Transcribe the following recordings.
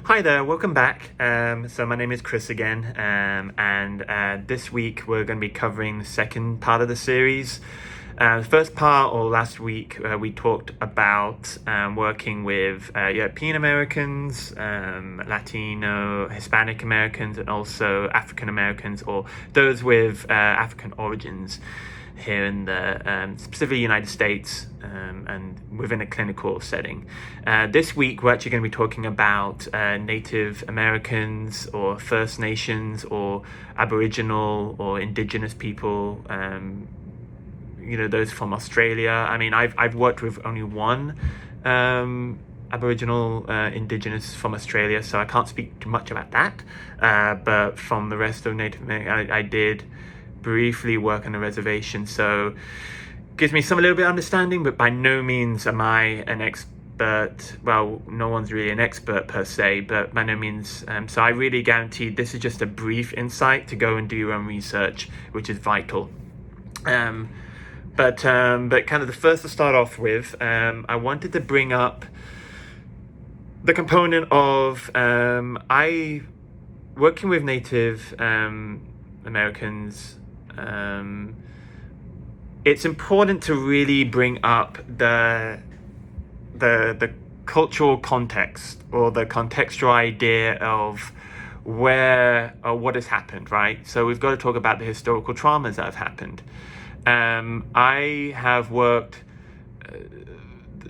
Hi there, welcome back. So my name is Chris again, and this week we're going to be covering the second part of the series. The first part, or last week, we talked about working with European Americans, Latino, Hispanic Americans, and also African Americans, or those with African origins here in the specifically United States, and within a clinical setting. This week we're actually going to be talking about Native Americans or First Nations or Aboriginal or indigenous people, those from Australia. I mean, I've worked with only one Aboriginal indigenous from Australia, so I can't speak too much about that, but from the rest of Native America, I did briefly work on a reservation, so gives me some a little bit of understanding, but by no means am I an expert. Well, no one's really an expert per se, but by no means. So I really guarantee this is just a brief insight to go and do your own research, which is vital. But kind of the first to start off with, I wanted to bring up the component of I working with Native Americans. It's important to really bring up the cultural context, or the contextual idea of where or what has happened, right? So we've got to talk about the historical traumas that have happened. I have worked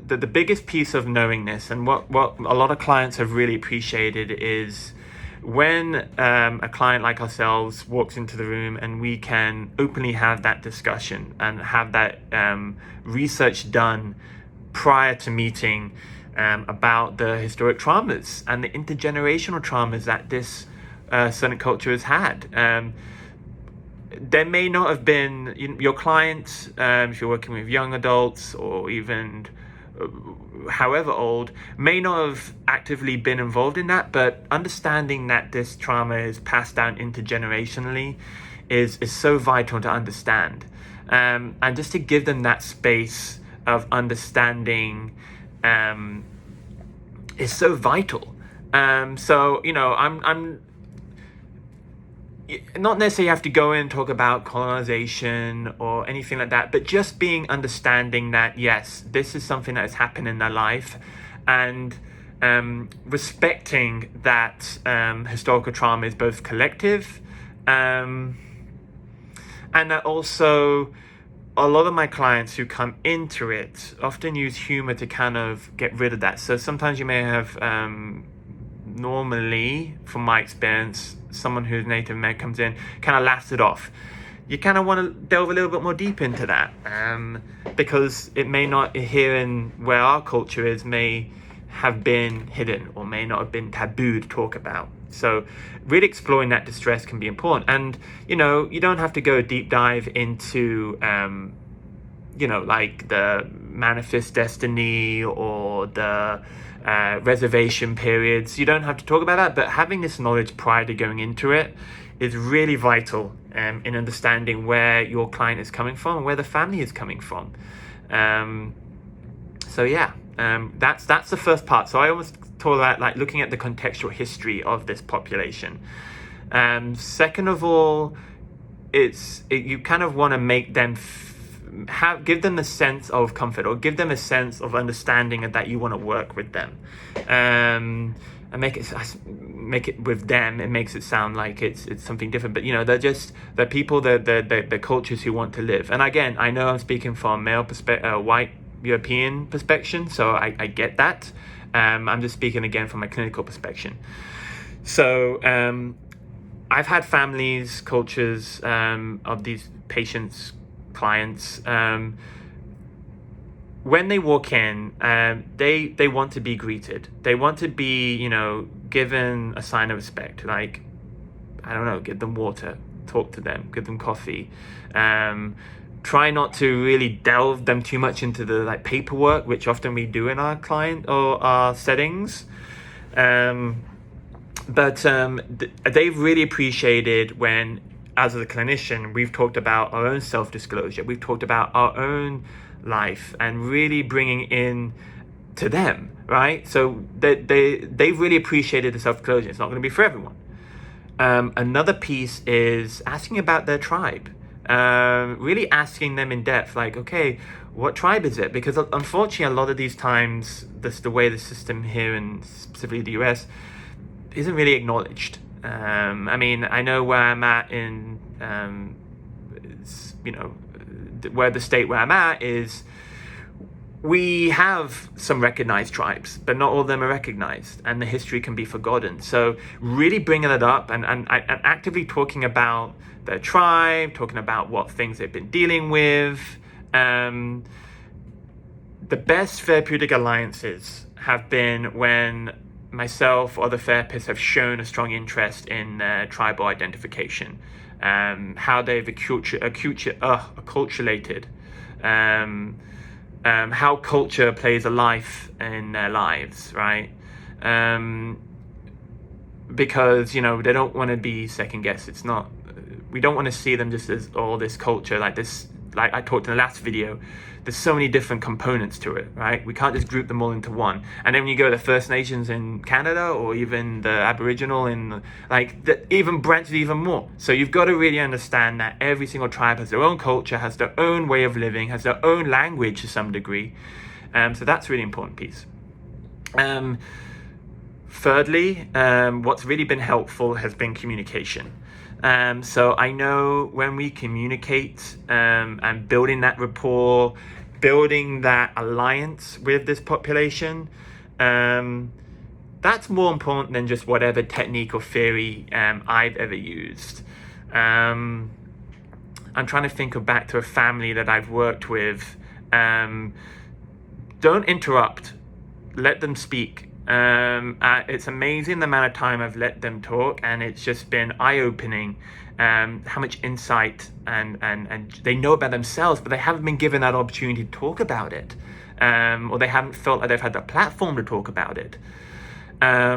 the biggest piece of knowing this, and what a lot of clients have really appreciated, is when a client like ourselves walks into the room and we can openly have that discussion and have that research done prior to meeting about the historic traumas and the intergenerational traumas that this certain culture has had. There may not have been, your clients, if you're working with young adults or even however old, may not have actively been involved in that, but understanding that this trauma is passed down intergenerationally is so vital to understand, and just to give them that space of understanding is so vital. So I'm not necessarily have to go in and talk about colonization or anything like that, but just being understanding that, yes, this is something that has happened in their life, and respecting that historical trauma is both collective, and that also a lot of my clients who come into it often use humor to kind of get rid of that. So sometimes you may have, normally, from my experience, someone who's Native American comes in, kind of laughs it off. You kind of want to delve a little bit more deep into that, because it may not, here in where our culture is, may have been hidden or may not have been taboo to talk about. So really exploring that distress can be important. And you don't have to go a deep dive into like the manifest destiny or the reservation periods. You don't have to talk about that, but having this knowledge prior to going into it is really vital in understanding where your client is coming from and where the family is coming from. That's the first part. So I almost talk about like looking at the contextual history of this population. Second of all, you kind of want to make them give them a sense of comfort, or give them a sense of understanding, and that you want to work with them, and make it with them. It makes it sound like it's something different, but they're people, the cultures who want to live. And again, I know I'm speaking from male perspective, white European perspective, so I get that. I'm just speaking again from a clinical perspective. So I've had families, cultures of these patients, clients, when they walk in, they want to be greeted. They want to be, given a sign of respect. Like, I don't know, give them water, talk to them, give them coffee. Try not to really delve them too much into the paperwork, which often we do in our client or our settings. But they've really appreciated when, as a clinician, we've talked about our own self-disclosure. We've talked about our own life, and really bringing in to them, right? So they really appreciated the self-disclosure. It's not going to be for everyone. Another piece is asking about their tribe, really asking them in depth, like, okay, what tribe is it? Because unfortunately, a lot of these times, the way the system here, and specifically the US, isn't really acknowledged. I mean, I know where I'm at in, where the state where I'm at is, we have some recognized tribes, but not all of them are recognized, and the history can be forgotten. So really bringing it up and actively talking about their tribe, talking about what things they've been dealing with. The best therapeutic alliances have been when myself or the therapists have shown a strong interest in tribal identification, how they've acculturated, how culture plays a life in their lives, right? Because, they don't want to be second guessed. It's not, we don't want to see them just as all this culture, like this, like I talked in the last video, there's so many different components to it, right? We can't just group them all into one. And then when you go to First Nations in Canada, or even the Aboriginal in, even branches even more. So you've got to really understand that every single tribe has their own culture, has their own way of living, has their own language to some degree. So that's a really important piece. Thirdly, what's really been helpful has been communication. So I know when we communicate and building that rapport, building that alliance with this population, that's more important than just whatever technique or theory I've ever used. I'm trying to think back to a family that I've worked with. Don't interrupt, let them speak. It's amazing the amount of time I've let them talk, and it's just been eye-opening how much insight and they know about themselves, but they haven't been given that opportunity to talk about it, or they haven't felt like they've had the platform to talk about it. I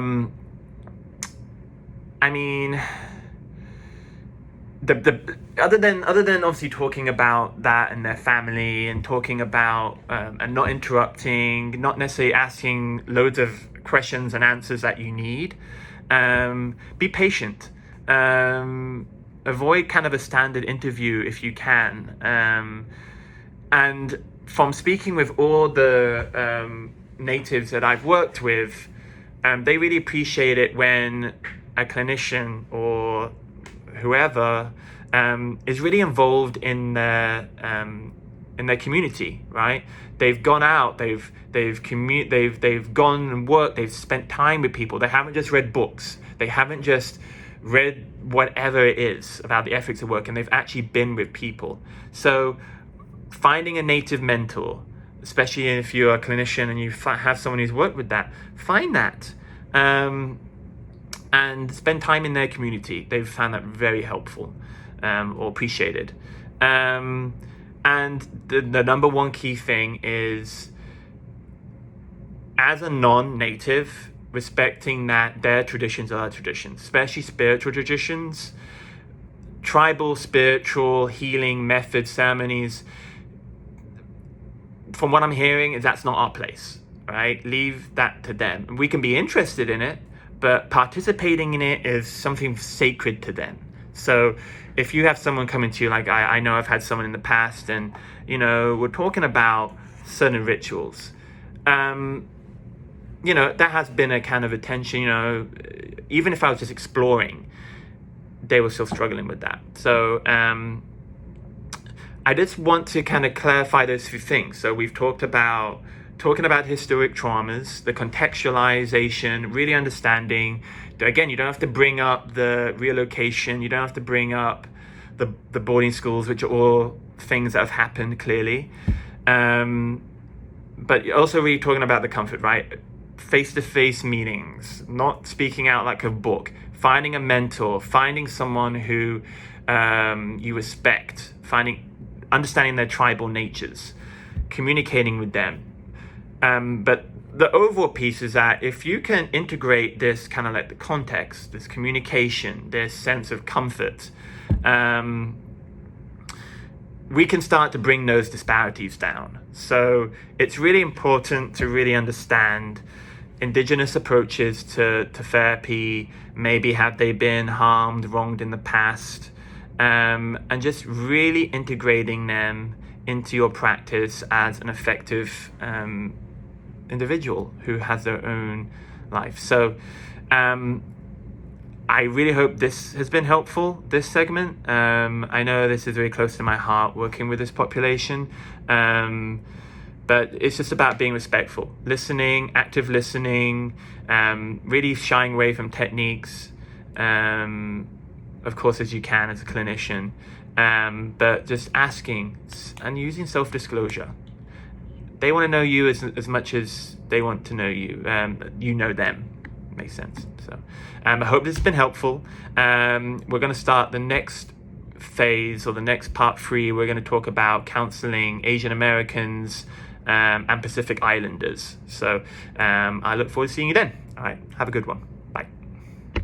mean, the other than obviously talking about that and their family, and talking about and not interrupting, not necessarily asking loads of questions and answers that you need, be patient, avoid kind of a standard interview if you can, and from speaking with all the natives that I've worked with, they really appreciate it when a clinician or whoever is really involved in their community, right? They've gone out, they've gone and worked, they've spent time with people. They haven't just read books, they haven't just read whatever it is about the ethics of work, and they've actually been with people. So finding a native mentor, especially if you're a clinician and you have someone who's worked with that, find that. And spend time in their community. They've found that very helpful, or appreciated. And the number one key thing is, as a non-native, respecting that their traditions are our traditions, especially spiritual traditions, tribal, spiritual, healing methods, ceremonies. From what I'm hearing, is that's not our place, right? Leave that to them. We can be interested in it, but participating in it is something sacred to them. So if you have someone coming to you, like I know I've had someone in the past, and we're talking about certain rituals, that has been a kind of attention, even if I was just exploring, they were still struggling with that. So I just want to kind of clarify those few things. So we've talking about historic traumas, the contextualization, really understanding. Again, you don't have to bring up the relocation, you don't have to bring up the boarding schools, which are all things that have happened clearly. But you're also really talking about the comfort, right? Face-to-face meetings, not speaking out like a book, finding a mentor, finding someone who you respect, understanding their tribal natures, communicating with them. But the overall piece is that if you can integrate this kind of like the context, this communication, this sense of comfort, we can start to bring those disparities down. So it's really important to really understand indigenous approaches to therapy. Maybe have they been harmed, wronged in the past, and just really integrating them into your practice as an effective individual who has their own life. So I really hope this has been helpful, this segment. I know this is very close to my heart, working with this population, but it's just about being respectful, listening, active listening, really shying away from techniques, of course, as you can as a clinician, but just asking and using self-disclosure. They want to know you as much as they want to know you. You know them. Makes sense. So I hope this has been helpful. We're going to start the next phase, or the next part 3. We're going to talk about counseling Asian Americans and Pacific Islanders. So I look forward to seeing you then. All right, have a good one.